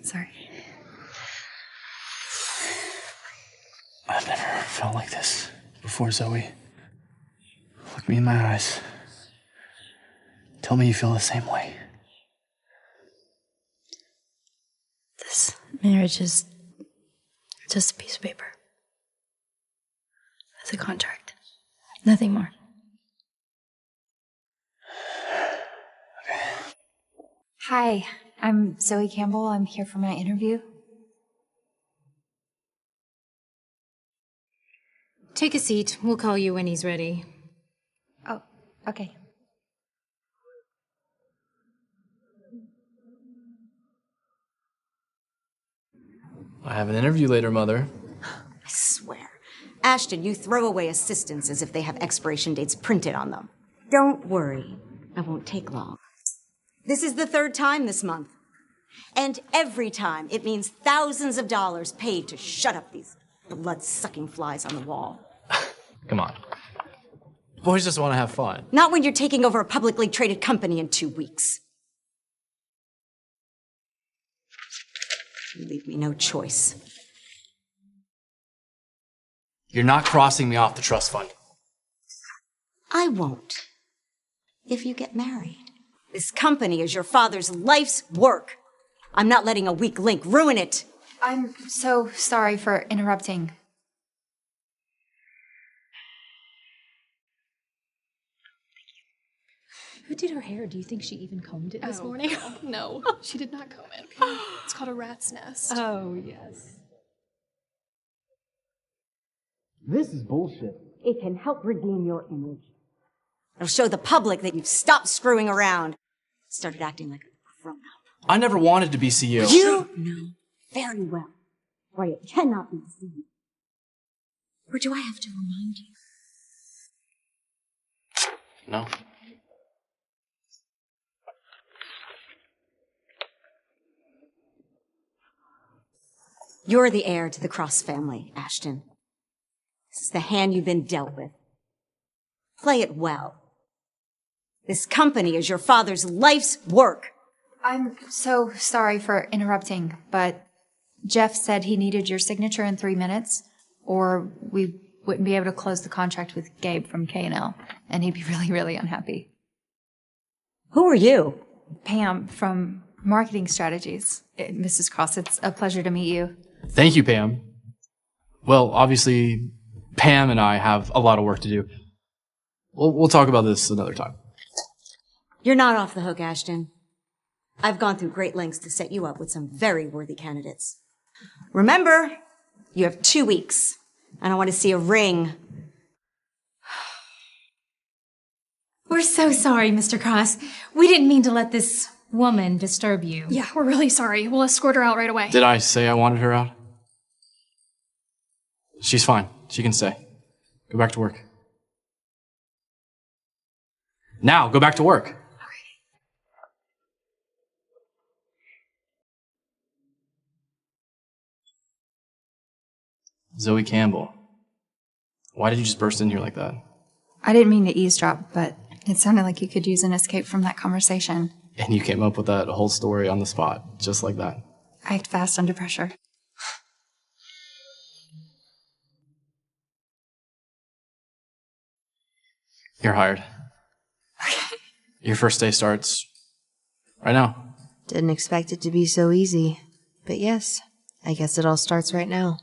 Sorry. I've never felt like this before, Zoe. Look me in my eyes. Tell me you feel the same way. This marriage is just a piece of paper. It's a contract. Nothing more. Hi, I'm Zoe Campbell. I'm here for my interview. Take a seat. We'll call you when he's ready. Oh, okay. I have an interview later, Mother. I swear. Ashton, you throw away assistants as if they have expiration dates printed on them. Don't worry. I won't take long. This is the third time this month. And every time, it means thousands of dollars paid to shut up these blood-sucking flies on the wall. Come on. Boys just want to have fun. Not when you're taking over a publicly traded company in 2 weeks. You leave me no choice. You're not crossing me off the trust fund. I won't. If you get married. This company is your father's life's work. I'm not letting a weak link ruin it. I'm so sorry for interrupting. Who did her hair? Do you think she even combed it this morning? No, she did not comb it. It's called a rat's nest. Oh, yes. This is bullshit. It can help redeem your image. It'll show the public that you've stopped screwing around. Started acting like a grown-up. I never wanted to be CEO. You know very well why it cannot be seen. Or do I have to remind you? No. You're the heir to the Cross family, Ashton. This is the hand you've been dealt with. Play it well. This company is your father's life's work. I'm so sorry for interrupting, but Jeff said he needed your signature in 3 minutes, or we wouldn't be able to close the contract with Gabe from K&L, and he'd be really, really unhappy. Who are you? Pam from Marketing Strategies. Mrs. Cross, it's a pleasure to meet you. Thank you, Pam. Well, obviously, Pam and I have a lot of work to do. We'll talk about this another time. You're not off the hook, Ashton. I've gone through great lengths to set you up with some very worthy candidates. Remember, you have 2 weeks, and I want to see a ring. We're so sorry, Mr. Cross. We didn't mean to let this woman disturb you. Yeah, we're really sorry. We'll escort her out right away. Did I say I wanted her out? She's fine. She can stay. Go back to work. Now, go back to work. Zoe Campbell. Why did you just burst in here like that? I didn't mean to eavesdrop, but it sounded like you could use an escape from that conversation. And you came up with that whole story on the spot, just like that. I act fast under pressure. You're hired. Okay. Your first day starts right now. Didn't expect it to be so easy. But yes, I guess it all starts right now.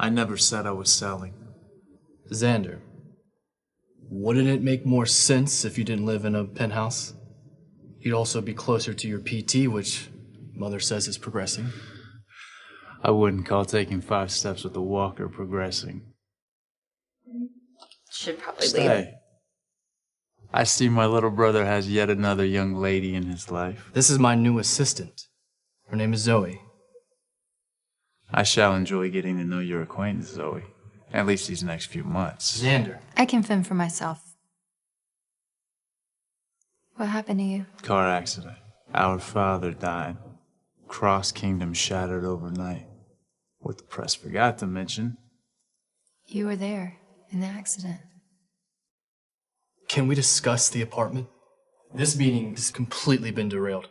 I never said I was selling. Xander, wouldn't it make more sense if you didn't live in a penthouse? You'd also be closer to your PT, which Mother says is progressing. I wouldn't call taking 5 steps with a walker progressing. Should probably leave. Stay. I see my little brother has yet another young lady in his life. This is my new assistant. Her name is Zoe. I shall enjoy getting to know your acquaintance, Zoe. At least these next few months. Xander. I can fend for myself. What happened to you? Car accident. Our father died. Cross Kingdom shattered overnight. What the press forgot to mention. You were there in the accident. Can we discuss the apartment? This meeting has completely been derailed.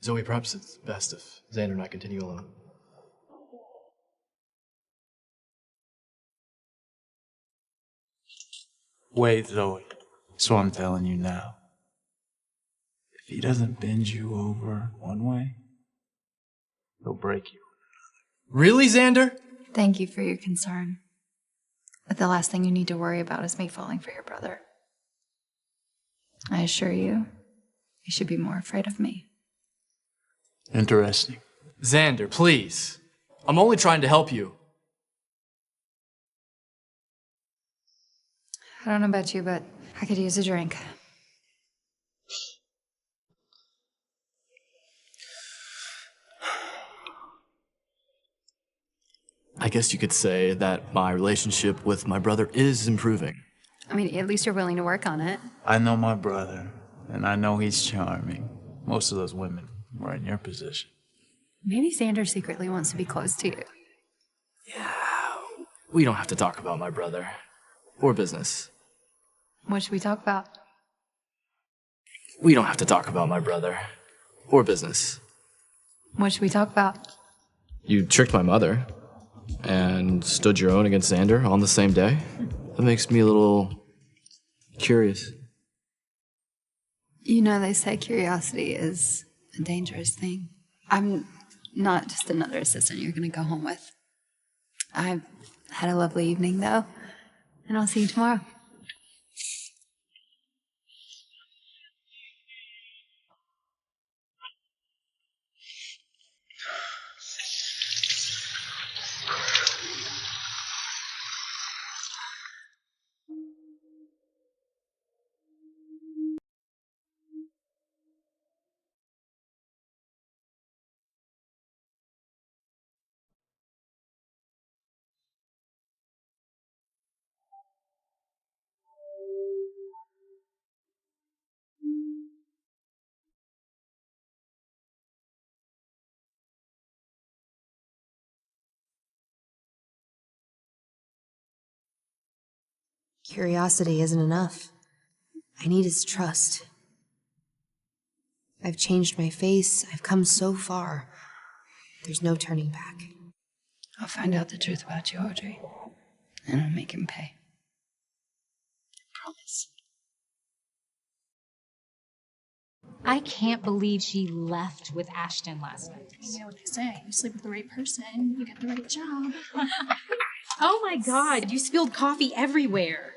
Zoe, perhaps it's best if Xander and I continue alone. Wait, Zoe. So I'm telling you now. If he doesn't bend you over one way, he'll break you. Really, Xander? Thank you for your concern. But the last thing you need to worry about is me falling for your brother. I assure you, you should be more afraid of me. Interesting. Xander, please. I'm only trying to help you. I don't know about you, but I could use a drink. I guess you could say that my relationship with my brother is improving. I mean, at least you're willing to work on it. I know my brother, and I know he's charming. Most of those women were in your position. Maybe Xander secretly wants to be close to you. We don't have to talk about my brother. Or business. What should we talk about? We don't have to talk about my brother. Or business. What should we talk about? You tricked my mother. And stood your own against Xander on the same day? That makes me a little curious. You know, they say curiosity is a dangerous thing. I'm not just another assistant you're going to go home with. I've had a lovely evening, though, and I'll see you tomorrow. Curiosity isn't enough. I need his trust. I've changed my face. I've come so far. There's no turning back. I'll find out the truth about you, Audrey. And I'll make him pay. Promise. I can't believe she left with Ashton last night. You know what they say. You sleep with the right person, you get the right job. Oh my God, you spilled coffee everywhere.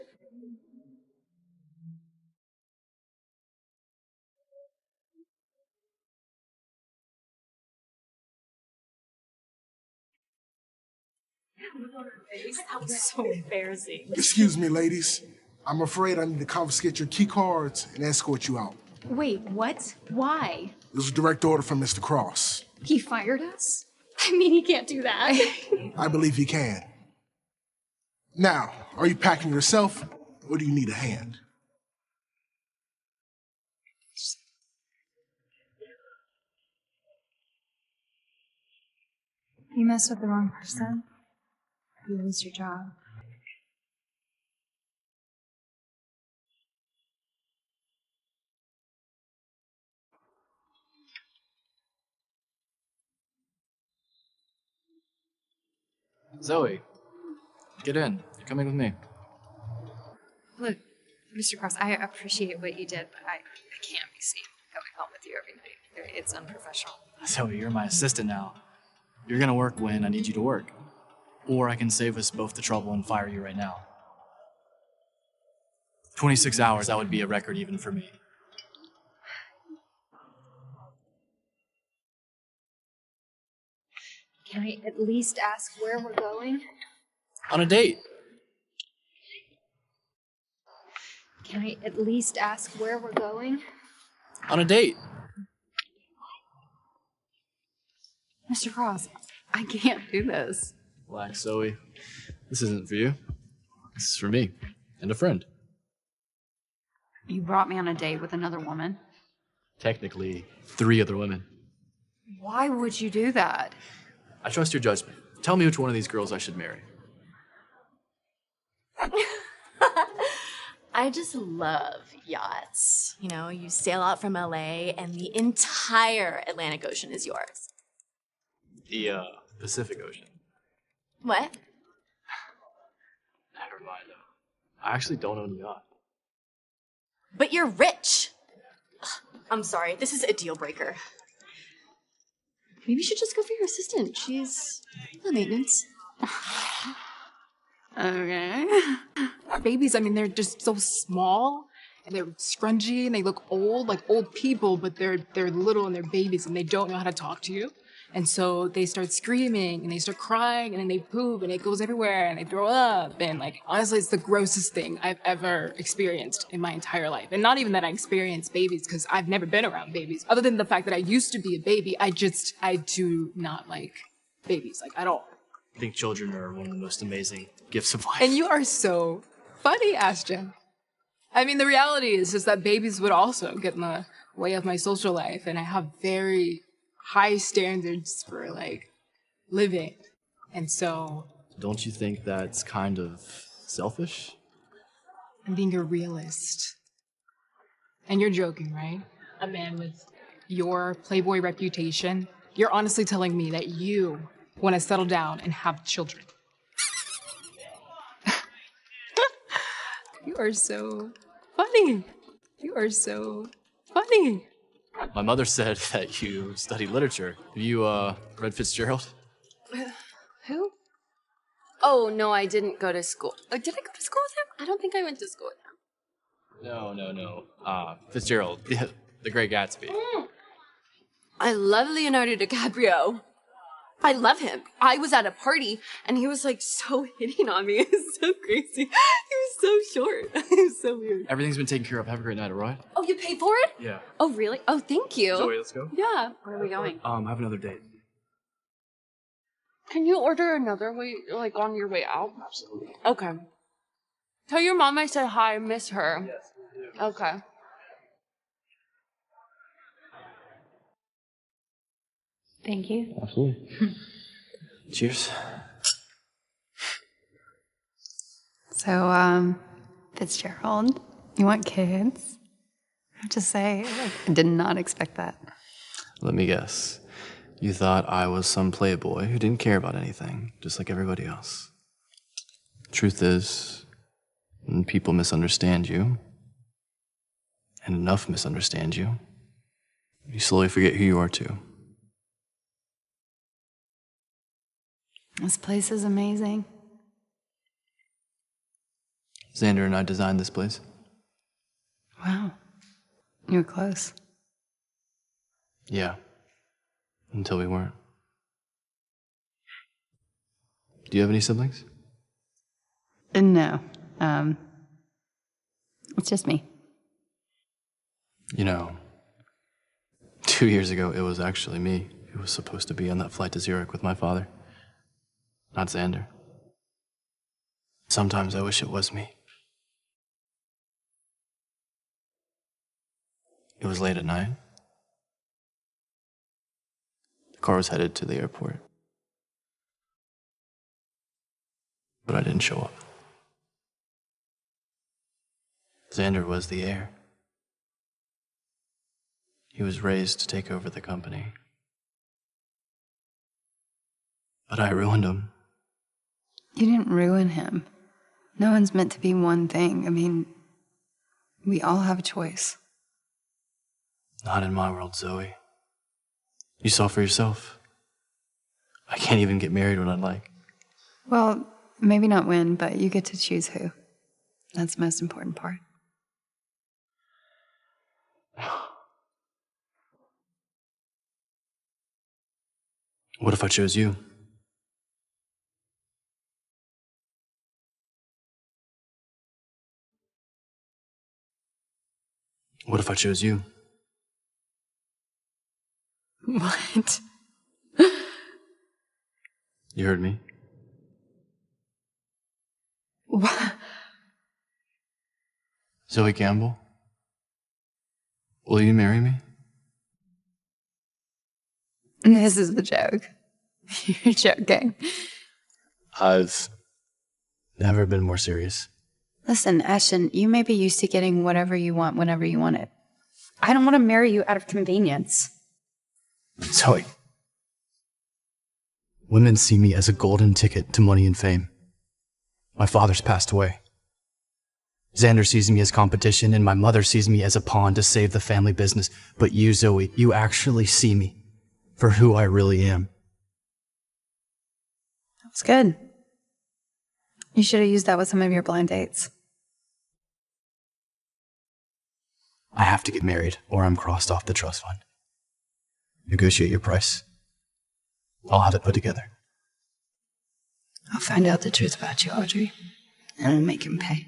That was so embarrassing. Excuse me, ladies. I'm afraid I need to confiscate your key cards and escort you out. Wait, what? Why? This was a direct order from Mr. Cross. He fired us? I mean, he can't do that. I believe he can. Now, are you packing yourself, or do you need a hand? You messed with the wrong person. You lose your job. Zoe, get in. You're coming with me. Look, Mr. Cross, I appreciate what you did, but I can't be seen going home with you every night. It's unprofessional. Zoe, you're my assistant now. You're gonna work when I need you to work. Or I can save us both the trouble and fire you right now. 26 hours, that would be a record even for me. Can I at least ask where we're going? On a date. Can I at least ask where we're going? On a date. Mr. Cross, I can't do this. Relax, Zoe. This isn't for you. This is for me and a friend. You brought me on a date with another woman. Technically, 3 other women. Why would you do that? I trust your judgment. Tell me which one of these girls I should marry. I just love yachts. You know, you sail out from LA and the entire Atlantic Ocean is yours. The, Pacific Ocean. What? Never mind. I actually don't own a yacht. But you're rich. Ugh, I'm sorry, this is a deal breaker. Maybe you should just go for your assistant. She's the maintenance. Okay. Babies, I mean, they're just so small and they're scrungy and they look old, like old people, but they're little and they're babies and they don't know how to talk to you. And so they start screaming and they start crying and then they poop and it goes everywhere and they throw up. And like, honestly, it's the grossest thing I've ever experienced in my entire life. And not even that I experienced babies because I've never been around babies. Other than the fact that I used to be a baby, I do not like babies, like at all. I think children are one of the most amazing gifts of life. And you are so funny, Ashton. I mean, the reality is just that babies would also get in the way of my social life. And I have very high standards for like living. And so Don't you think that's kind of selfish? I'm being a realist. And you're joking, right? A man with your Playboy reputation. You're honestly telling me that you want to settle down and have children. You are so funny. You are so funny. My mother said that you studied literature. Have you, read Fitzgerald? Who? Oh, no, I didn't go to school. Oh, did I go to school with him? I don't think I went to school with him. No. Fitzgerald, the Great Gatsby. I love Leonardo DiCaprio. I love him. I was at a party and he was like so hitting on me. It was so crazy. He was so short. It was so weird. Everything's been taken care of. Have a great night, all right? Oh, you paid for it? Yeah. Oh, really? Oh, thank you. Zoe, let's go. Yeah. Where are we going? Have another date. Can you order another way, like on your way out? Absolutely. Okay. Tell your mom I said hi. I miss her. Yes. Okay. Thank you. Absolutely. Cheers. So, Fitzgerald, you want kids? I have to say, I did not expect that. Let me guess. You thought I was some playboy who didn't care about anything, just like everybody else. Truth is, when people misunderstand you, and enough misunderstand you, you slowly forget who you are too. This place is amazing. Xander and I designed this place. Wow. You were close. Yeah. Until we weren't. Do you have any siblings? No. It's just me. You know, 2 years ago, it was actually me who was supposed to be on that flight to Zurich with my father, not Xander. Sometimes I wish it was me. It was late at night. The car was headed to the airport. But I didn't show up. Xander was the heir. He was raised to take over the company. But I ruined him. You didn't ruin him. No one's meant to be one thing. I mean, we all have a choice. Not in my world, Zoe. You saw for yourself. I can't even get married when I'd like. Well, maybe not when, but you get to choose who. That's the most important part. What if I chose you? What if I chose you? What? You heard me. What? Zoe Campbell, Will you marry me? This is the joke. You're joking. I've never been more serious. Listen, Ashton, you may be used to getting whatever you want whenever you want it. I don't want to marry you out of convenience. Zoe. Women see me as a golden ticket to money and fame. My father's passed away. Xander sees me as competition, and my mother sees me as a pawn to save the family business. But you, Zoe, you actually see me for who I really am. That's good. You should have used that with some of your blind dates. I have to get married, or I'm crossed off the trust fund. Negotiate your price. I'll have it put together. I'll find out the truth about you, Audrey, and I'll make him pay.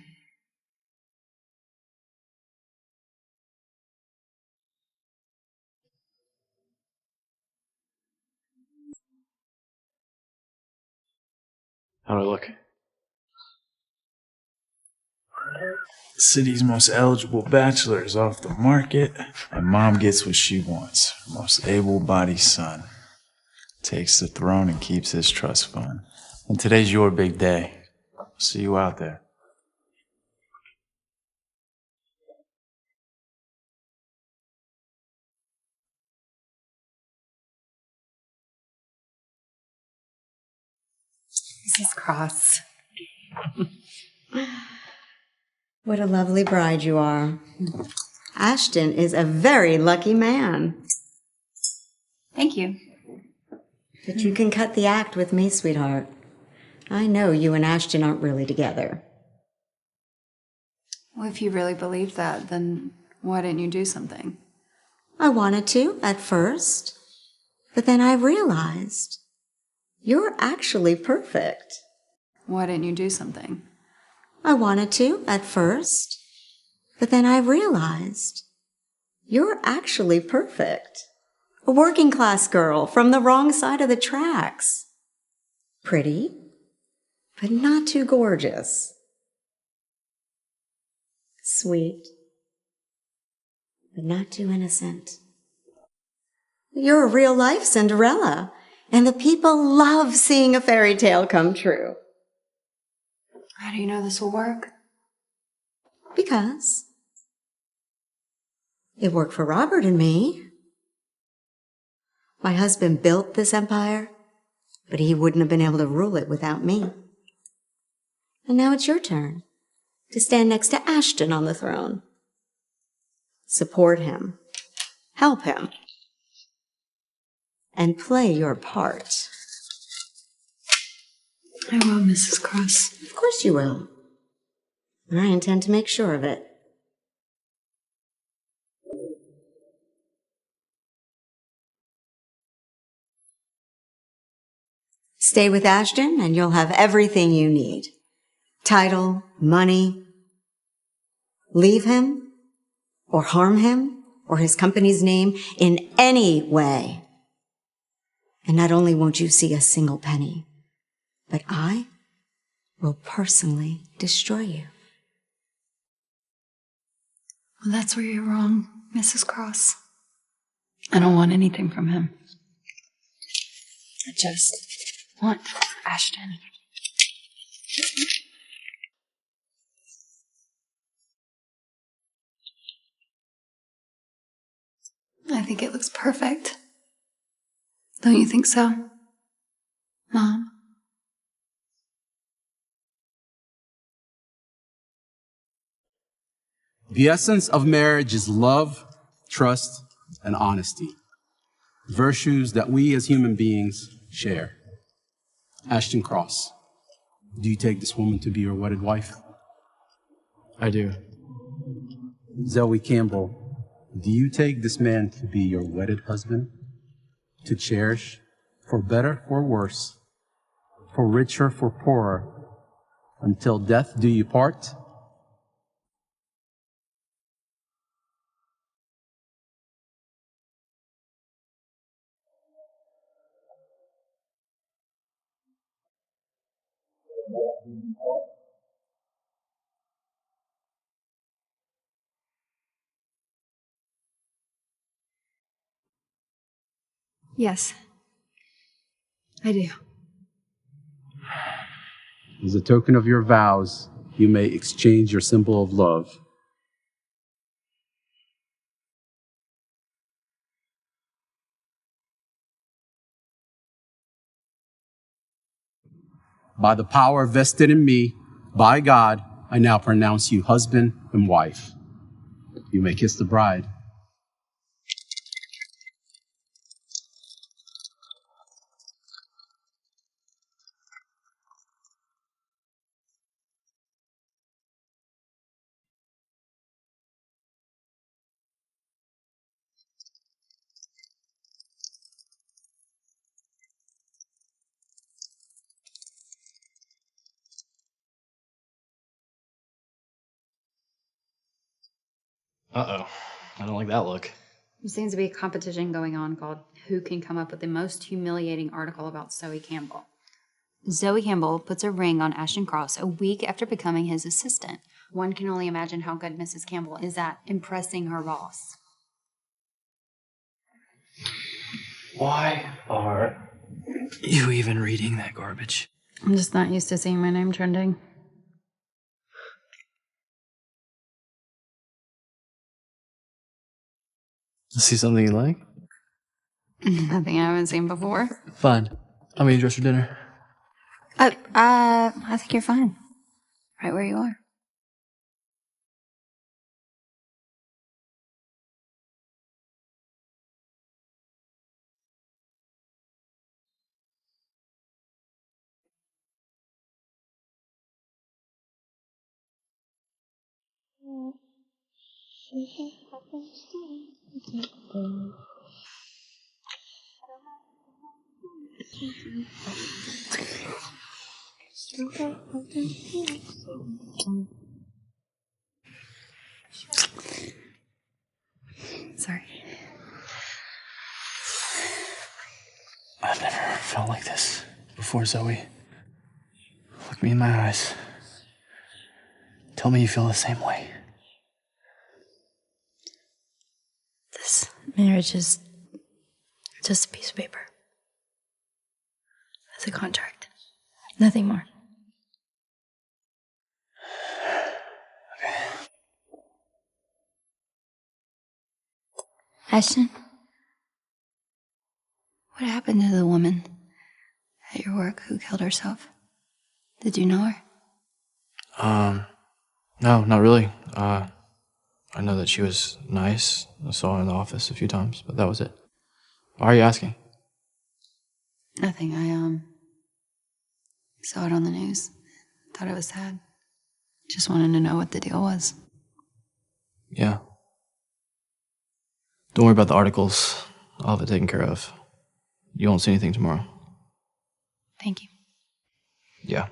How do I look? The city's most eligible bachelor is off the market, and mom gets what she wants. Her most able-bodied son takes the throne and keeps his trust fund. And today's your big day. See you out there. Mrs. Cross. What a lovely bride you are. Ashton is a very lucky man. Thank you. But you can cut the act with me, sweetheart. I know you and Ashton aren't really together. Well, if you really believe that, then why didn't you do something? I wanted to at first, but then I realized you're actually perfect. Why didn't you do something? I wanted to at first, but then I realized you're actually perfect. A working class girl from the wrong side of the tracks. Pretty, but not too gorgeous. Sweet, but not too innocent. You're a real-life Cinderella, and the people love seeing a fairy tale come true. How do you know this will work? Because it worked for Robert and me. My husband built this empire, but he wouldn't have been able to rule it without me. And now it's your turn to stand next to Ashton on the throne. Support him, help him, and play your part. I will, Mrs. Cross. Of course you will. I intend to make sure of it. Stay with Ashton and you'll have everything you need. Title, money. Leave him or harm him or his company's name in any way. And not only won't you see a single penny, but I will personally destroy you. Well, that's where you're wrong, Mrs. Cross. I don't want anything from him. I just want Ashton. I think it looks perfect. Don't you think so, Mom? The essence of marriage is love, trust, and honesty. Virtues that we as human beings share. Ashton Cross, do you take this woman to be your wedded wife? I do. Zoe Campbell, do you take this man to be your wedded husband? To cherish, for better or worse, for richer, for poorer, until death do you part? Yes. I do. As a token of your vows, you may exchange your symbol of love. By the power vested in me, by God, I now pronounce you husband and wife. You may kiss the bride. Uh-oh. I don't like that look. There seems to be a competition going on called Who Can Come Up with the Most Humiliating Article About Zoe Campbell. Zoe Campbell puts a ring on Ashton Cross a week after becoming his assistant. One can only imagine how good Mrs. Campbell is at impressing her boss. Why are you even reading that garbage? I'm just not used to seeing my name trending. See something you like? Nothing I haven't seen before. Fine. I'll meet you dressed for dinner. I think you're fine. Right where you are. Sorry. I've never felt like this before, Zoe. Look me in my eyes. Tell me you feel the same way. This marriage is just a piece of paper. It's a contract. Nothing more. Ashton, what happened to the woman at your work who killed herself? Did you know her? No, not really. I know that she was nice. I saw her in the office a few times, but that was it. Why are you asking? Nothing. I saw it on the news. Thought it was sad. Just wanted to know what the deal was. Yeah. Don't worry about the articles. I'll have it taken care of. You won't see anything tomorrow. Thank you. Yeah.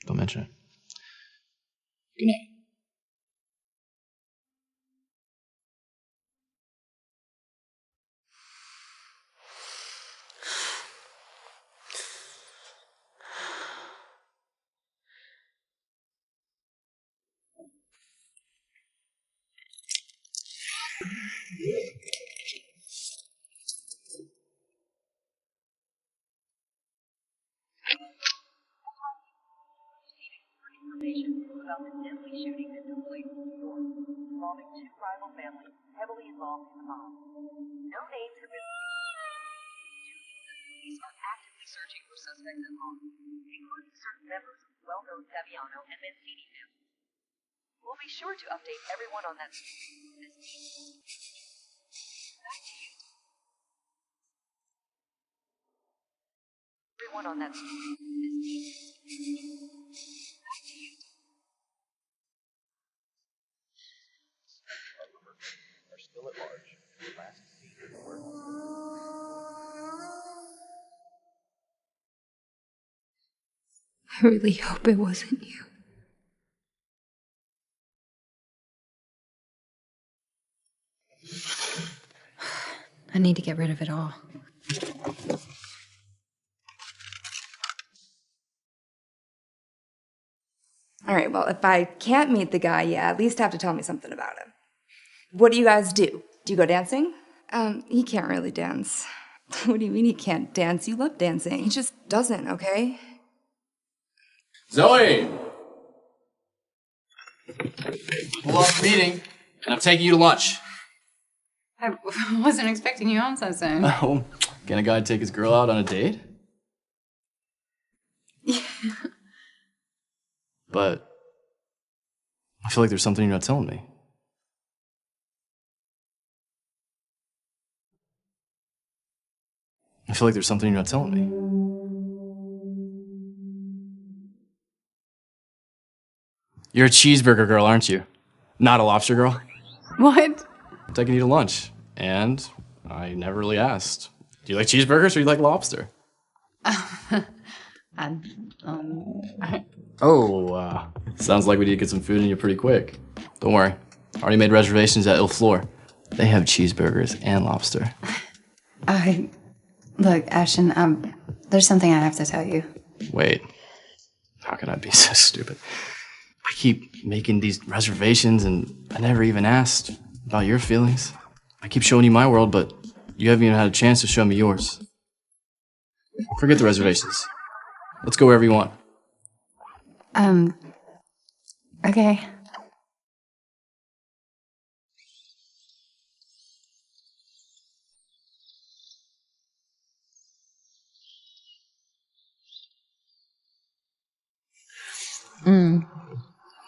Don't mention it. Good night. About the deadly shooting that took place in New York, involving two rival families heavily involved in the bomb. No names have been police are actively searching for suspects involved, including certain members of well-known Fabiano and Mancini families. We'll be sure to update everyone on that. Back to you. Everyone on that. Back to you. Are still at large. Last seen in work. I really hope it wasn't you. I need to get rid of it all. All right, well, if I can't meet the guy, you at least have to tell me something about him. What do you guys do? Do you go dancing? He can't really dance. What do you mean he can't dance? You love dancing. He just doesn't, okay? Zoe! Pull off the meeting, and I'm taking you to lunch. I wasn't expecting you on so soon. Oh, can a guy take his girl out on a date? Yeah. But I feel like there's something you're not telling me. I feel like there's something you're not telling me. You're a cheeseburger girl, aren't you? Not a lobster girl? What? I'm taking you to lunch, and I never really asked. Do you like cheeseburgers or you like lobster? Sounds like we need to get some food in you pretty quick. Don't worry, I already made reservations at Il Flor. They have cheeseburgers and lobster. Look, Ashton, there's something I have to tell you. Wait, how can I be so stupid? I keep making these reservations and I never even asked about your feelings. I keep showing you my world, but you haven't even had a chance to show me yours. Forget the reservations. Let's go wherever you want. Okay.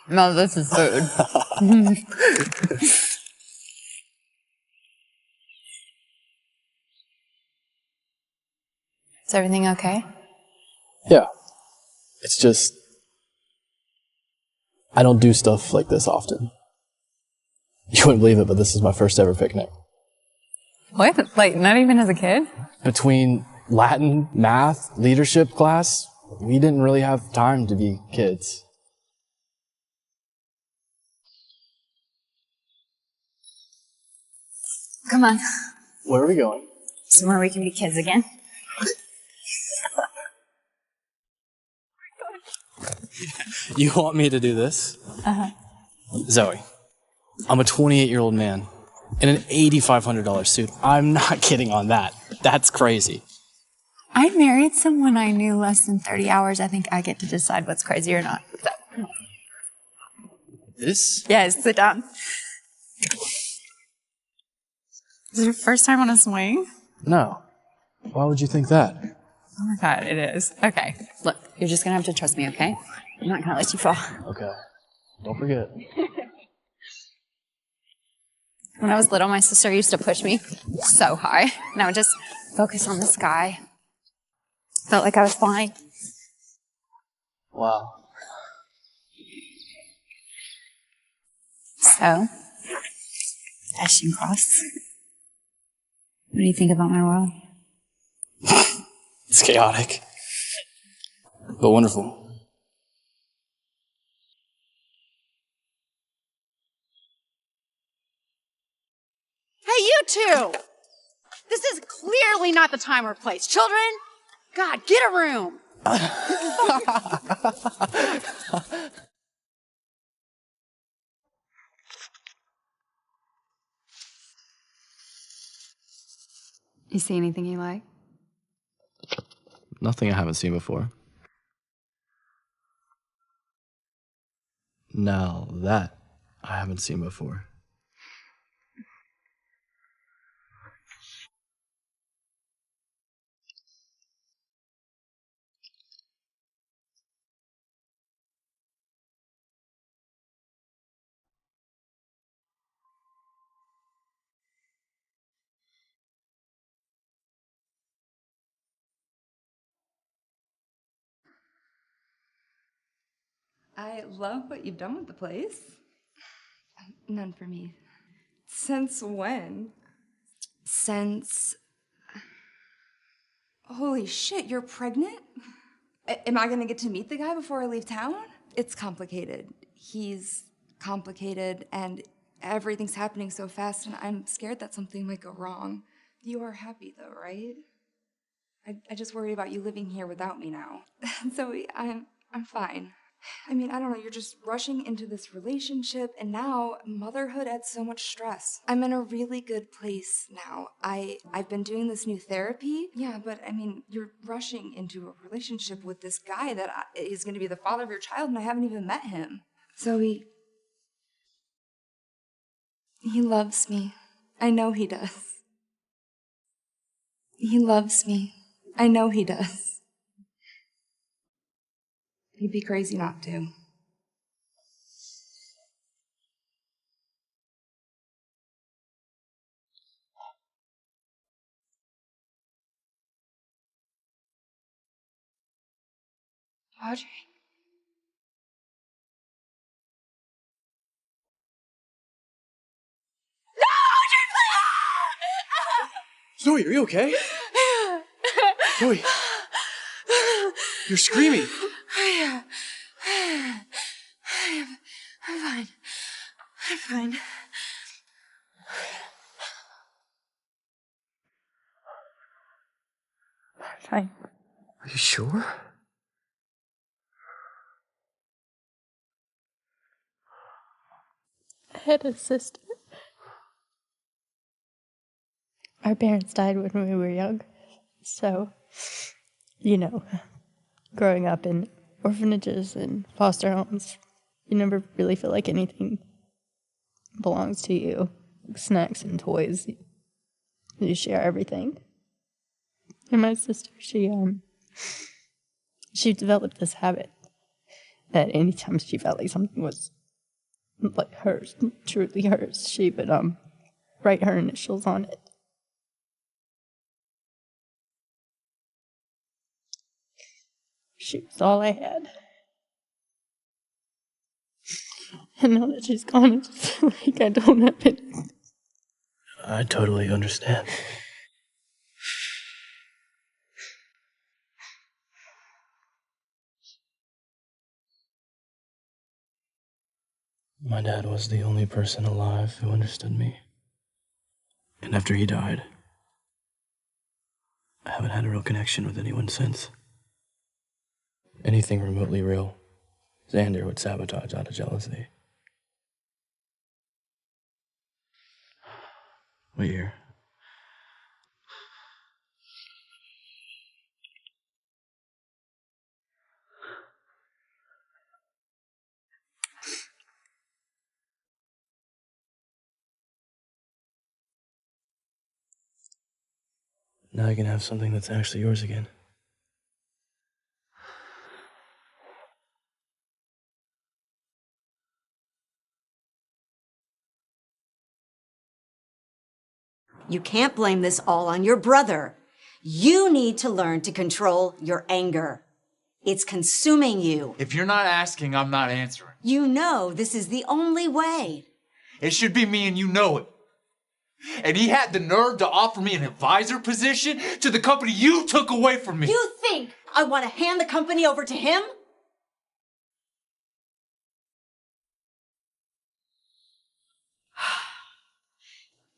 No, this is food. Is everything okay? Yeah. It's just, I don't do stuff like this often. You wouldn't believe it, but this is my first ever picnic. What? Like, not even as a kid? Between Latin, math, leadership class, we didn't really have time to be kids. Come on. Where are we going? Somewhere we can be kids again. You want me to do this? Uh-huh. Zoe, I'm a 28-year-old man in an $8,500 suit. I'm not kidding on that. That's crazy. I married someone I knew less than 30 hours. I think I get to decide what's crazy or not. So. This? Yes, sit down. Is it your first time on a swing? No. Why would you think that? Oh my God, it is. Okay, look, you're just gonna have to trust me, okay? I'm not gonna let you fall. Okay. Don't forget. When I was little, my sister used to push me so high, and I would just focus on the sky. Felt like I was flying. Wow. So, Ashton Cross, what do you think about my world? It's chaotic, but wonderful. Hey, you two! This is clearly not the time or place. Children, God, get a room. You see anything you like? Nothing I haven't seen before. Now that I haven't seen before. I love what you've done with the place. None for me. Since when? Since... Holy shit, you're pregnant? Am I gonna get to meet the guy before I leave town? It's complicated. He's complicated and everything's happening so fast and I'm scared that something might go wrong. You are happy though, right? I just worry about you living here without me now. Zoe, I'm fine. I mean, I don't know, you're just rushing into this relationship, and now motherhood adds so much stress. I'm in a really good place now. I've been doing this new therapy. Yeah, but I mean, you're rushing into a relationship with this guy that is going to be the father of your child, and I haven't even met him. Zoe, he loves me. I know he does. He loves me. I know he does. He'd be crazy not to. Audrey. Zoe, are you okay? Zoe, you're screaming. I'm fine. I'm fine. I'm fine. Are you sure? I had a sister. Our parents died when we were young, so, you know, growing up in orphanages and foster homes, you never really feel like anything belongs to you. Snacks and toys, you share everything. And my sister, she developed this habit that anytime she felt like something was like hers, truly hers, she would write her initials on it. She was all I had. And now that she's gone, I just feel like I don't have anything. I totally understand. My dad was the only person alive who understood me. And after he died, I haven't had a real connection with anyone since. Anything remotely real, Xander would sabotage out of jealousy. Wait here. Now you can have something that's actually yours again. You can't blame this all on your brother. You need to learn to control your anger. It's consuming you. If you're not asking, I'm not answering. You know this is the only way. It should be me and you know it. And he had the nerve to offer me an advisor position to the company you took away from me. You think I want to hand the company over to him?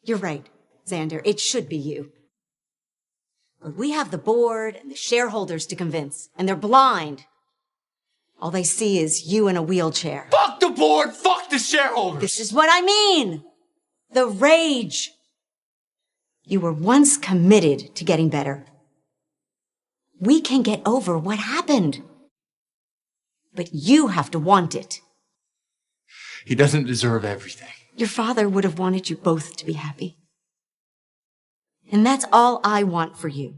You're right, Xander. It should be you. But we have the board and the shareholders to convince, and they're blind. All they see is you in a wheelchair. Fuck the board! Fuck the shareholders! This is what I mean! The rage! You were once committed to getting better. We can get over what happened. But you have to want it. He doesn't deserve everything. Your father would have wanted you both to be happy. And that's all I want for you.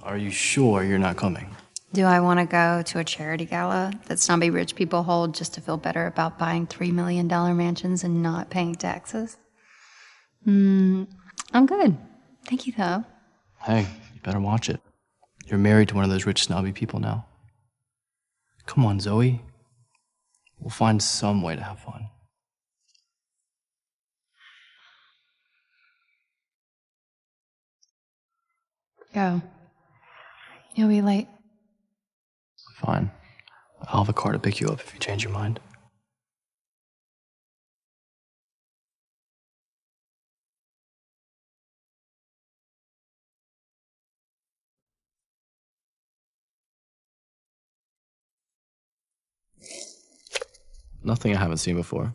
Are you sure you're not coming? Do I want to go to a charity gala that snobby rich people hold just to feel better about buying $3 million mansions and not paying taxes? I'm good. Thank you, though. Hey, you better watch it. You're married to one of those rich snobby people now. Come on, Zoe. We'll find some way to have fun. Go. You'll be late. Fine. I'll have a car to pick you up if you change your mind. Nothing I haven't seen before.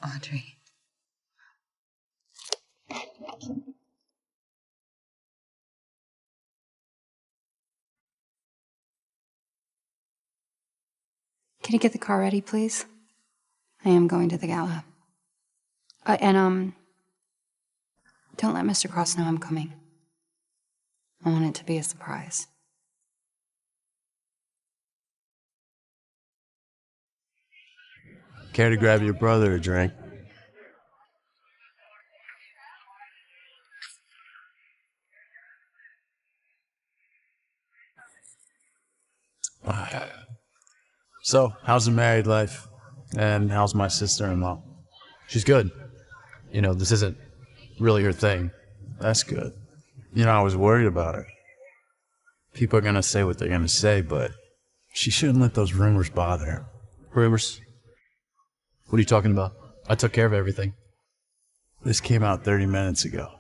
Audrey. Can you get the car ready, please? I am going to the gala. Don't let Mr. Cross know I'm coming. I want it to be a surprise. Care to grab your brother a drink? So, how's the married life? And how's my sister-in-law? She's good. You know, this isn't really her thing. That's good. You know, I was worried about her. People are gonna say what they're gonna say, but she shouldn't let those rumors bother her. Rumors? What are you talking about? I took care of everything. This came out 30 minutes ago.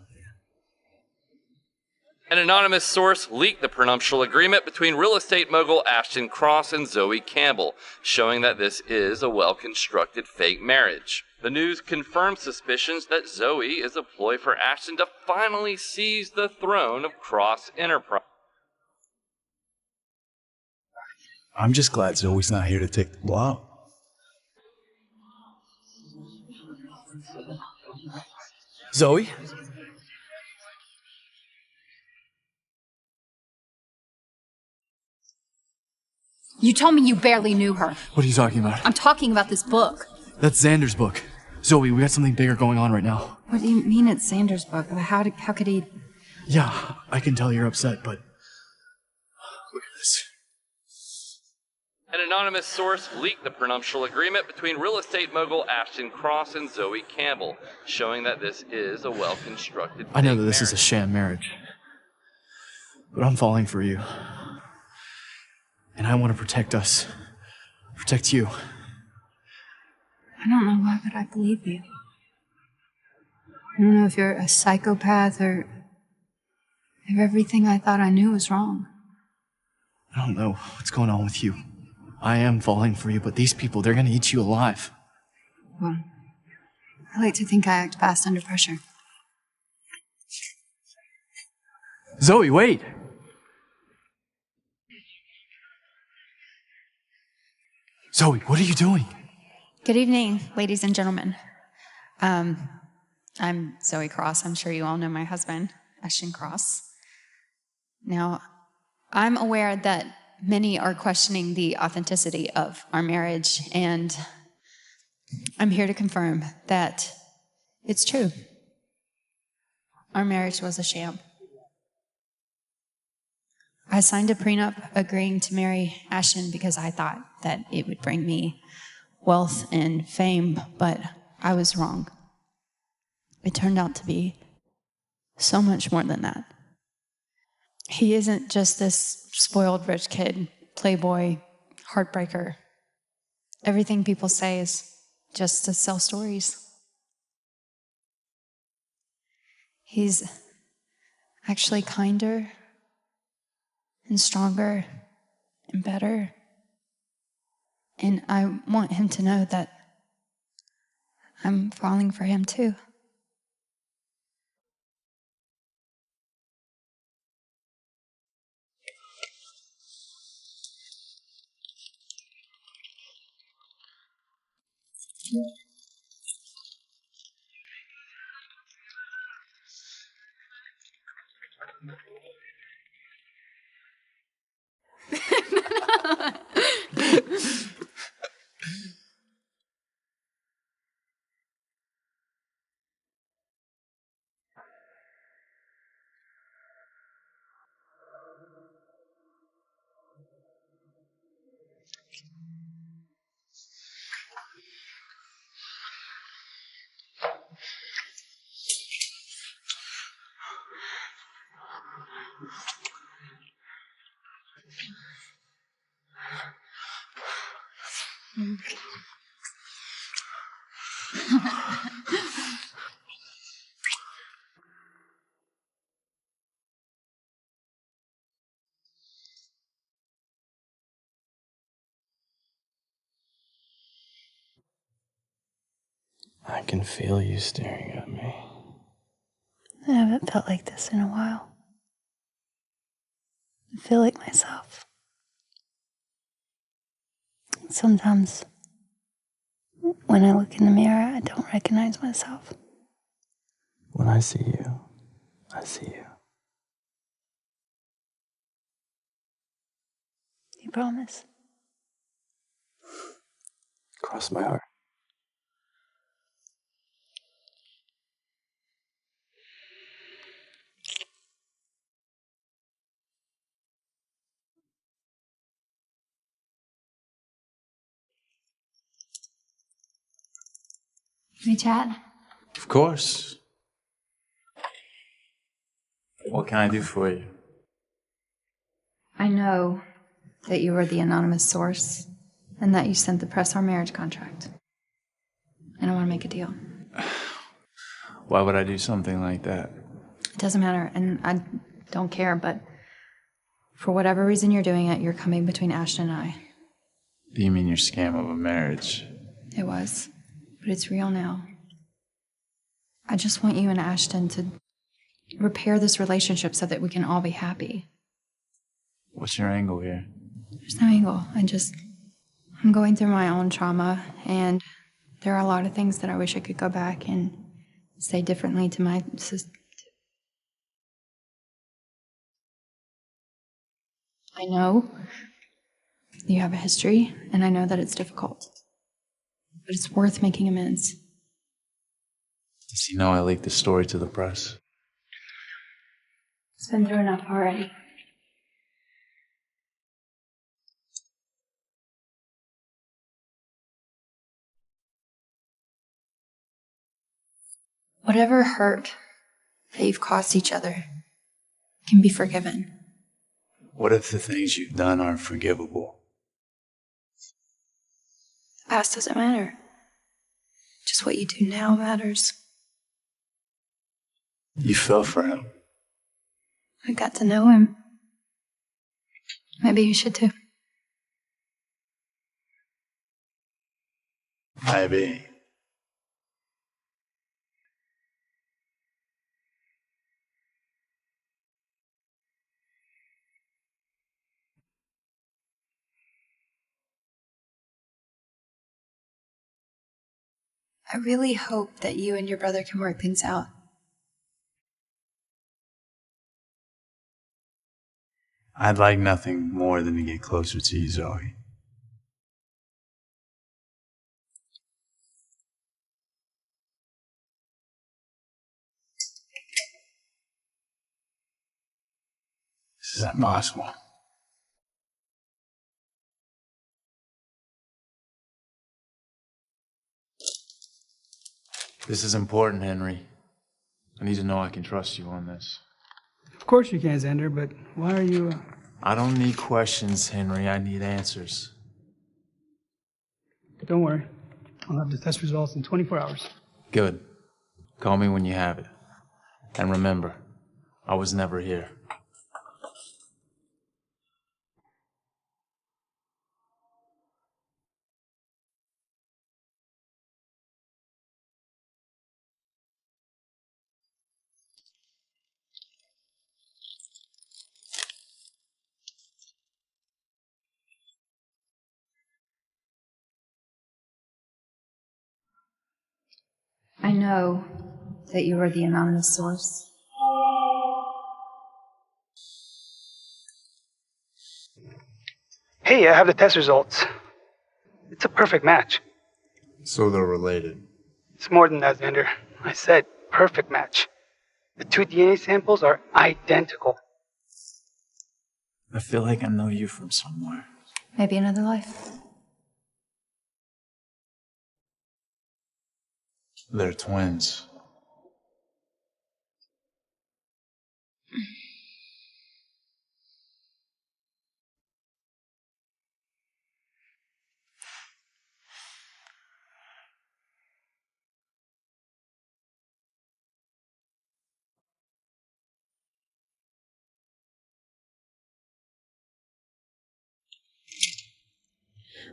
An anonymous source leaked the prenuptial agreement between real estate mogul Ashton Cross and Zoe Campbell, showing that this is a well-constructed fake marriage. The news confirms suspicions that Zoe is a ploy for Ashton to finally seize the throne of Cross Enterprise. I'm just glad Zoe's not here to take the blow. Zoe? You told me you barely knew her. What are you talking about? I'm talking about this book. That's Xander's book. Zoe, we got something bigger going on right now. What do you mean it's Xander's book? How could he... Yeah, I can tell you're upset, but... Look at this. An anonymous source leaked the prenuptial agreement between real estate mogul Ashton Cross and Zoe Campbell, showing that this is a well-constructed I know that this is a sham marriage, but I'm falling for you. And I want to protect us. Protect you. I don't know why would I believe you. I don't know if you're a psychopath or if everything I thought I knew was wrong. I don't know what's going on with you. I am falling for you, but these people, they're gonna eat you alive. Well, I like to think I act fast under pressure. Zoe, wait! Zoe, what are you doing? Good evening, ladies and gentlemen. I'm Zoe Cross. I'm sure you all know my husband, Ashton Cross. Now, I'm aware that many are questioning the authenticity of our marriage, and I'm here to confirm that it's true. Our marriage was a sham. I signed a prenup agreeing to marry Ashton because I thought that it would bring me wealth and fame, but I was wrong. It turned out to be so much more than that. He isn't just this spoiled rich kid, playboy, heartbreaker. Everything people say is just to sell stories. He's actually kinder and stronger and better. And I want him to know that I'm falling for him too. I can feel you staring at me. I haven't felt like this in a while. I feel like myself. Sometimes, when I look in the mirror, I don't recognize myself. When I see you, I see you. You promise? Cross my heart. Can we chat? Of course. What can I do for you? I know that you were the anonymous source and that you sent the press our marriage contract. And I want to make a deal. Why would I do something like that? It doesn't matter, and I don't care, but for whatever reason you're doing it, you're coming between Ashton and I. Do you mean your scam of a marriage? It was, but it's real now. I just want you and Ashton to repair this relationship so that we can all be happy. What's your angle here? There's no angle. I'm going through my own trauma, and there are a lot of things that I wish I could go back and say differently to my sister. I know you have a history, and I know that it's difficult, but it's worth making amends. Does he know I leaked the story to the press? It's been through enough already. Whatever hurt that you've caused each other can be forgiven. What if the things you've done aren't forgivable? The past doesn't matter. Just what you do now matters. You fell for him. I got to know him. Maybe you should too. Maybe. I really hope that you and your brother can work things out. I'd like nothing more than to get closer to you, Zoe. This is impossible. This is important, Henry. I need to know I can trust you on this. Of course you can, Xander, but why are you... I don't need questions, Henry. I need answers. Don't worry. I'll have the test results in 24 hours. Good. Call me when you have it. And remember, I was never here. I know that you are the anonymous source. Hey, I have the test results. It's a perfect match. So they're related. It's more than that, Xander. I said perfect match. The two DNA samples are identical. I feel like I know you from somewhere. Maybe another life. They're twins.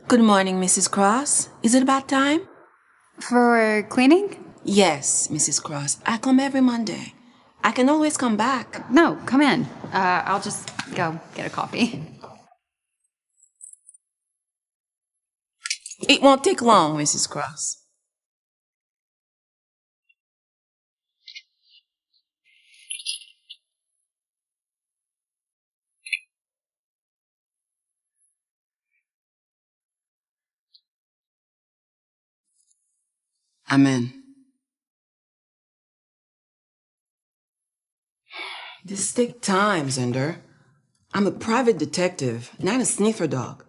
Good morning, Mrs. Cross. Is it about time? For cleaning? Yes, Mrs. Cross. I come every Monday. I can always come back. No, come in. I'll just go get a coffee. It won't take long, Mrs. Cross. I'm in. This takes time, Zender. I'm a private detective, not a sniffer dog.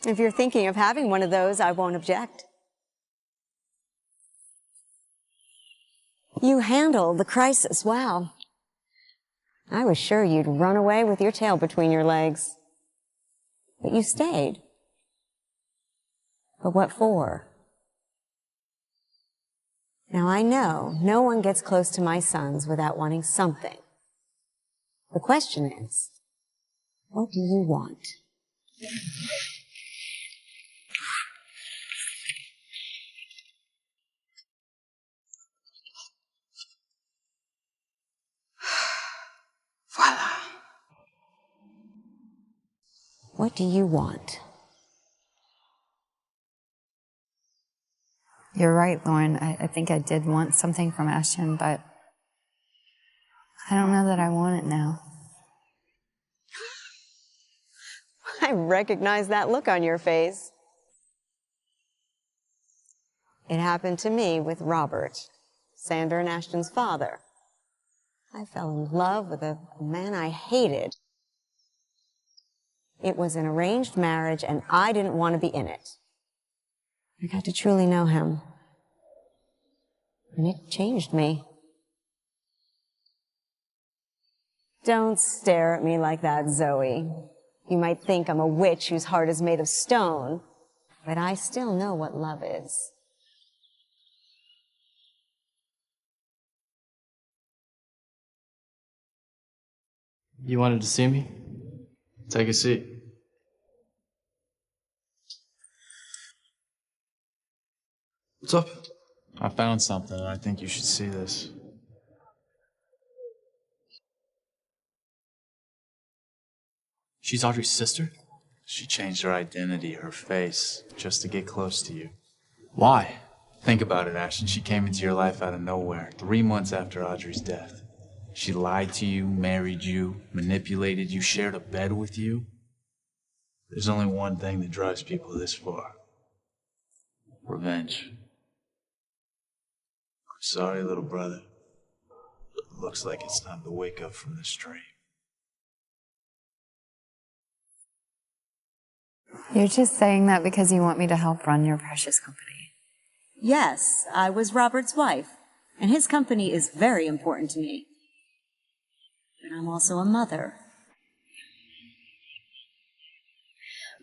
If you're thinking of having one of those, I won't object. You handled the crisis well. I was sure you'd run away with your tail between your legs. But you stayed. But what for? Now I know no one gets close to my sons without wanting something. The question is, what do you want? Voila. What do you want? You're right, Lauren. I think I did want something from Ashton, but I don't know that I want it now. I recognize that look on your face. It happened to me with Robert, Sandra and Ashton's father. I fell in love with a man I hated. It was an arranged marriage, and I didn't want to be in it. I got to truly know him, and it changed me. Don't stare at me like that, Zoe. You might think I'm a witch whose heart is made of stone, but I still know what love is. You wanted to see me? Take a seat. What's up? I found something and I think you should see this. She's Audrey's sister? She changed her identity, her face, just to get close to you. Why? Think about it, Ashton. She came into your life out of nowhere, 3 months after Audrey's death. She lied to you, married you, manipulated you, shared a bed with you. There's only one thing that drives people this far. Revenge. I'm sorry, little brother. Looks like it's time to wake up from this dream. You're just saying that because you want me to help run your precious company. Yes, I was Robert's wife, and his company is very important to me. But I'm also a mother.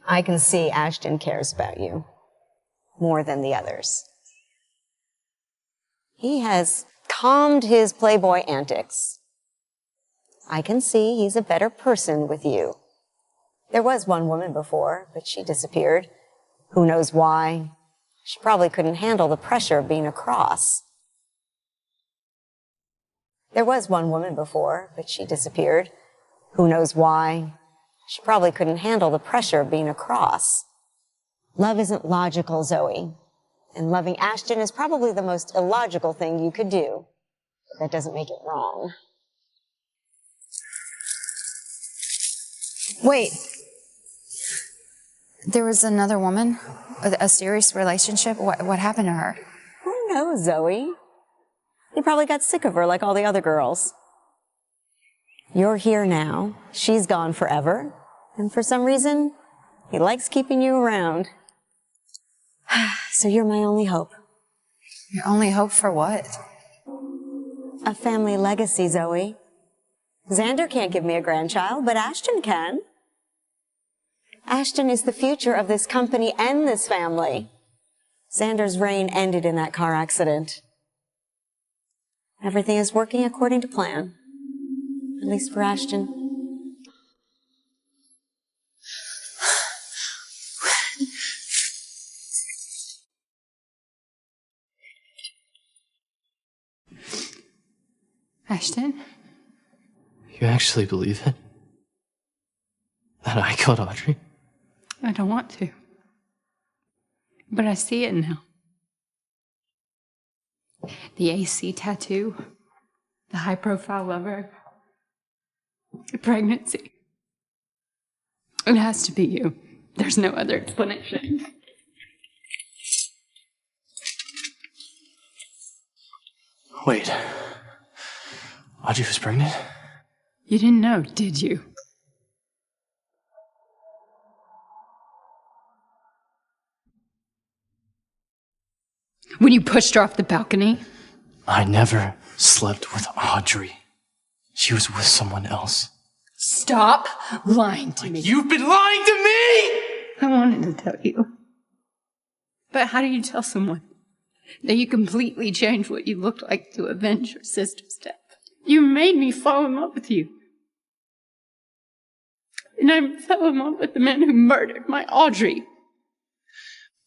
I can see Ashton cares about you more than the others. He has calmed his playboy antics. I can see he's a better person with you. There was one woman before, but she disappeared. Who knows why? She probably couldn't handle the pressure of being a cross. There was one woman before, but she disappeared. Who knows why? She probably couldn't handle the pressure of being a cross. Love isn't logical, Zoe. And loving Ashton is probably the most illogical thing you could do. But that doesn't make it wrong. Wait. There was another woman? A serious relationship? What happened to her? Who knows, Zoe? He probably got sick of her like all the other girls. You're here now, she's gone forever, and for some reason, he likes keeping you around. So you're my only hope. Your only hope for what? A family legacy, Zoe. Xander can't give me a grandchild, but Ashton can. Ashton is the future of this company and this family. Xander's reign ended in that car accident. Everything is working according to plan. At least for Ashton. Ashton? You actually believe it? That I killed Audrey? I don't want to. But I see it now. The AC tattoo, the high-profile lover, the pregnancy. It has to be you. There's no other explanation. Wait. Audrey was pregnant? You didn't know, did you? When you pushed her off the balcony? I never slept with Audrey. She was with someone else. Stop lying to me. You've been lying to me! I wanted to tell you. But how do you tell someone that you completely changed what you looked like to avenge your sister's death? You made me fall in love with you. And I fell in love with the man who murdered my Audrey.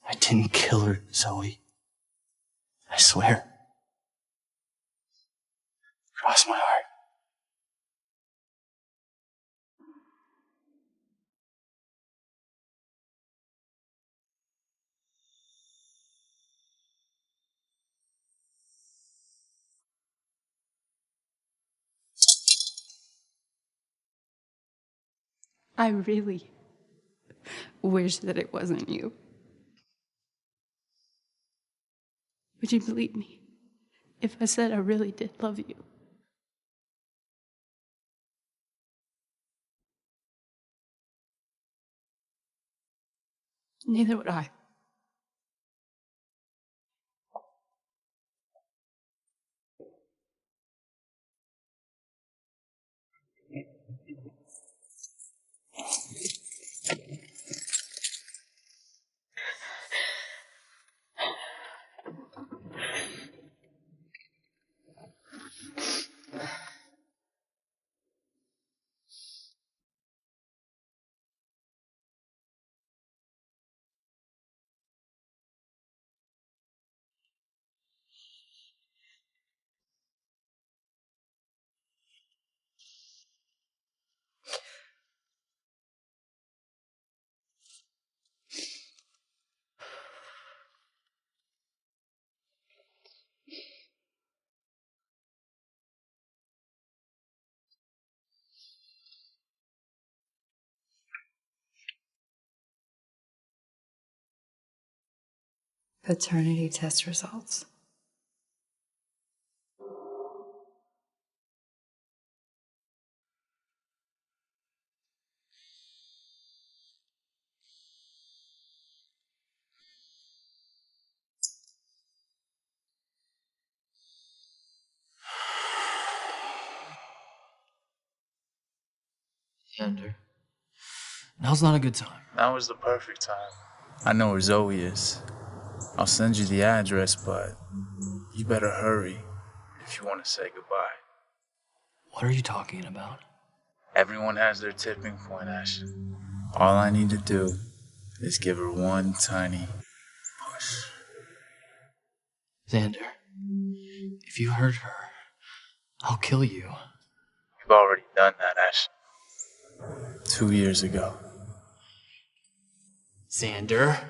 I didn't kill her, Zoe. I swear. Cross my heart. I really wish that it wasn't you. Would you believe me if I said I really did love you? Neither would I. Paternity test results. Xander. Now's not a good time. Now is the perfect time. I know where Zoe is. I'll send you the address, but you better hurry if you want to say goodbye. What are you talking about? Everyone has their tipping point, Ash. All I need to do is give her one tiny push. Xander, if you hurt her, I'll kill you. You've already done that, Ash. 2 years ago. Xander.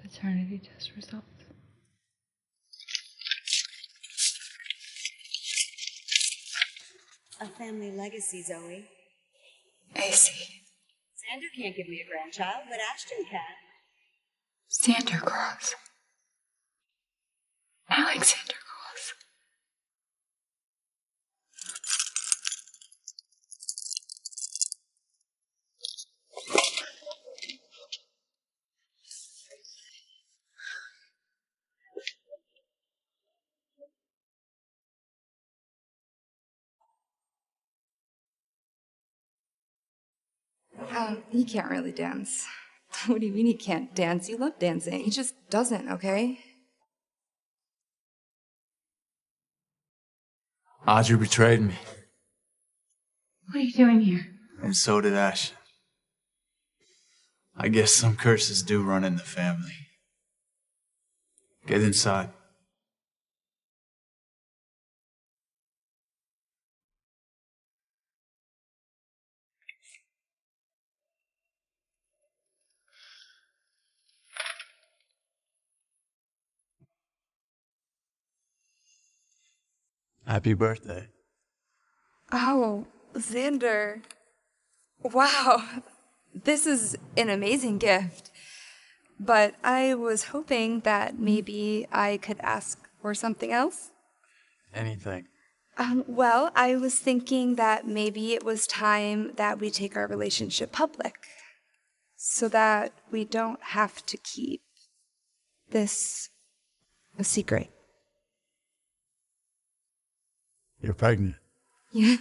Paternity test results. A family legacy, Zoe. AC. Xander can't give me a grandchild, but Ashton can. Santa Claus. I like Santa Claus. He can't really dance. What do you mean he can't dance? You love dancing. He just doesn't, okay? Audrey betrayed me, What are you doing here? and so did Ashton. I guess some curses do run in the family. Get inside. Happy birthday. Oh, Xander. Wow. This is an amazing gift. But I was hoping that maybe I could ask for something else. Anything. Well, I was thinking that maybe it was time that we take our relationship public so that we don't have to keep this a secret. You're pregnant. Yeah.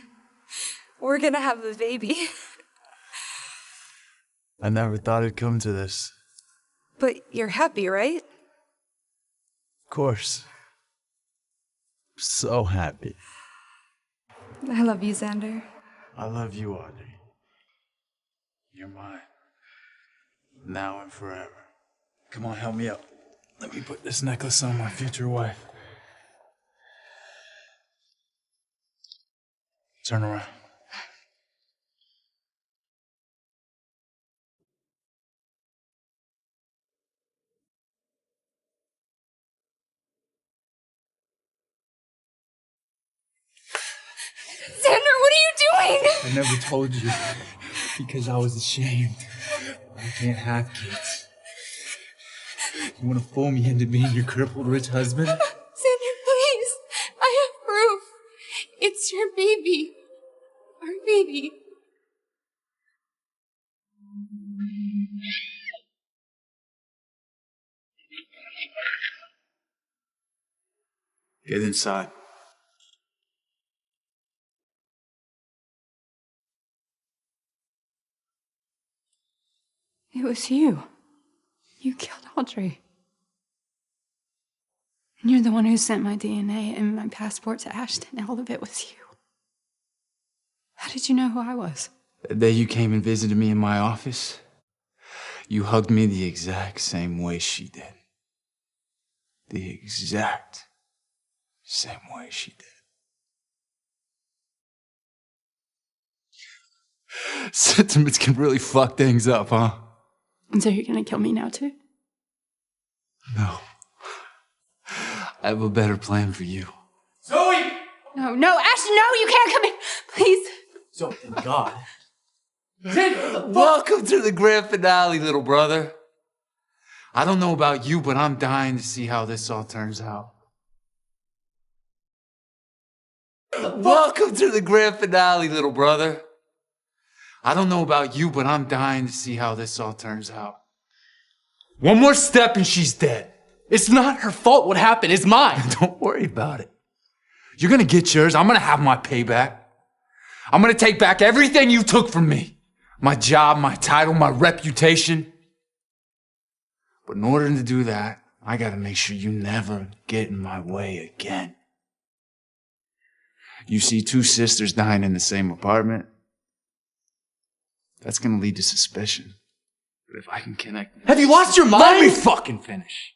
We're gonna have a baby. I never thought it'd come to this. But you're happy, right? Of course. So happy. I love you, Xander. I love you, Audrey. You're mine. Now and forever. Come on, help me up. Let me put this necklace on my future wife. Turn around. Xander, what are you doing? I never told you because I was ashamed. I can't have kids. You want to fool me into being your crippled rich husband? Xander, please. I have proof. It's your baby. Our baby. Get inside. It was you. You killed Audrey. And you're the one who sent my DNA and my passport to Ashton. All of it was you. How did you know who I was? The day you came and visited me in my office, you hugged me the exact same way she did. The exact same way she did. Sentiments can really fuck things up, huh? And so you're gonna kill me now too? No. I have a better plan for you. Zoe! No, Ashton, no, you can't come in. Please. Zoe, thank God. Welcome to the grand finale, little brother. I don't know about you, but I'm dying to see how this all turns out. Welcome to the grand finale, little brother. I don't know about you, but I'm dying to see how this all turns out. One more step and she's dead. It's not her fault what happened, it's mine. Don't worry about it. You're gonna get yours, I'm gonna have my payback. I'm gonna take back everything you took from me. My job, my title, my reputation. But in order to do that, I gotta make sure you never get in my way again. You see two sisters dying in the same apartment? That's gonna lead to suspicion. But if I can connect them... Have you lost your mind? Let me fucking finish.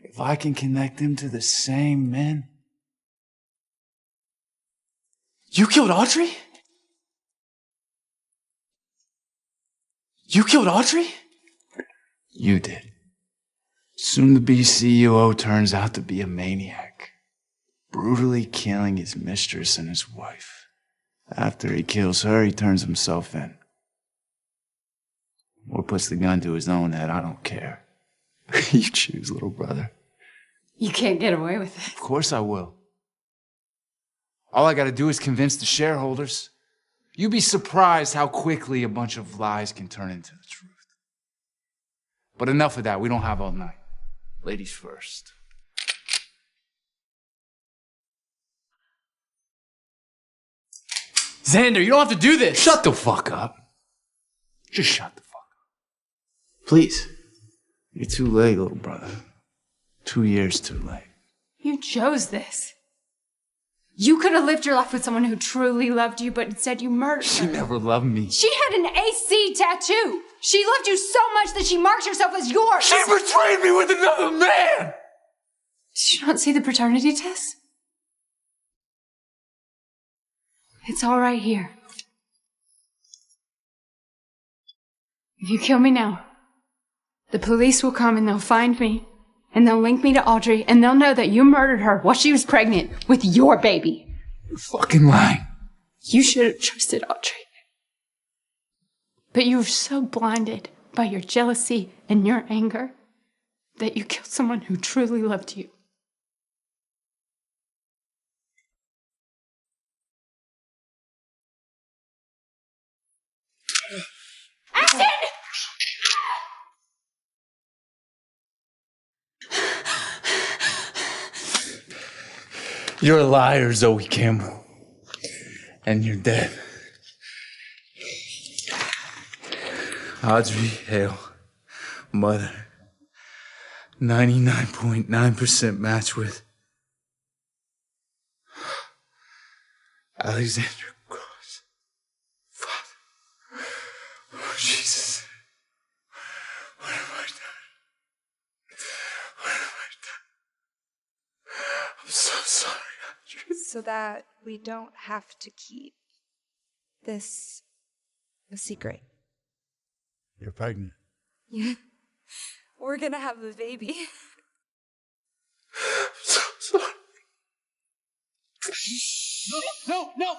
If I can connect them to the same men... You killed Audrey? You killed Audrey? You did. Soon-to-be CEO turns out to be a maniac, brutally killing his mistress and his wife. After he kills her, he turns himself in. or puts the gun to his own head, I don't care. You choose, little brother. You can't get away with it. Of course I will. All I gotta do is convince the shareholders. You'd be surprised how quickly a bunch of lies can turn into the truth. But enough of that, we don't have all night. Ladies first. Xander, you don't have to do this! Shut the fuck up. Just shut the fuck up. Please. You're too late, little brother. 2 years too late. You chose this. You could have lived your life with someone who truly loved you, but instead you murdered her. She never loved me. She had an AC tattoo. She loved you so much that she marked herself as yours. She betrayed me with another man! Did you not see the paternity test? It's all right here. If you kill me now, the police will come and they'll find me, and they'll link me to Audrey, and they'll know that you murdered her while she was pregnant with your baby. You're fucking lying. You should have trusted Audrey. But you were so blinded by your jealousy and your anger that you killed someone who truly loved you. Ashton! You're a liar, Zoe Campbell. And you're dead. Audrey Hale, mother. 99.9% match with Alexander Cross. Father. Oh, Jesus. What have I done? What have I done? I'm so sorry, Audrey. So that we don't have to keep this a secret. You're pregnant. Yeah. We're gonna have a baby. I'm so sorry. No, no!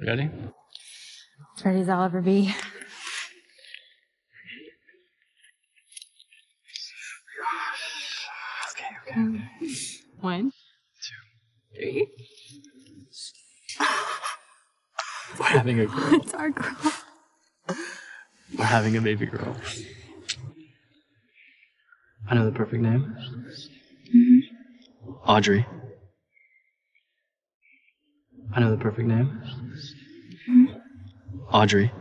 Ready? As ready as I'll ever be. Okay. 1, 2, 3. We're having a girl. It's our girl. We're having a baby girl. I know the perfect name. Audrey. I know the perfect name. Audrey.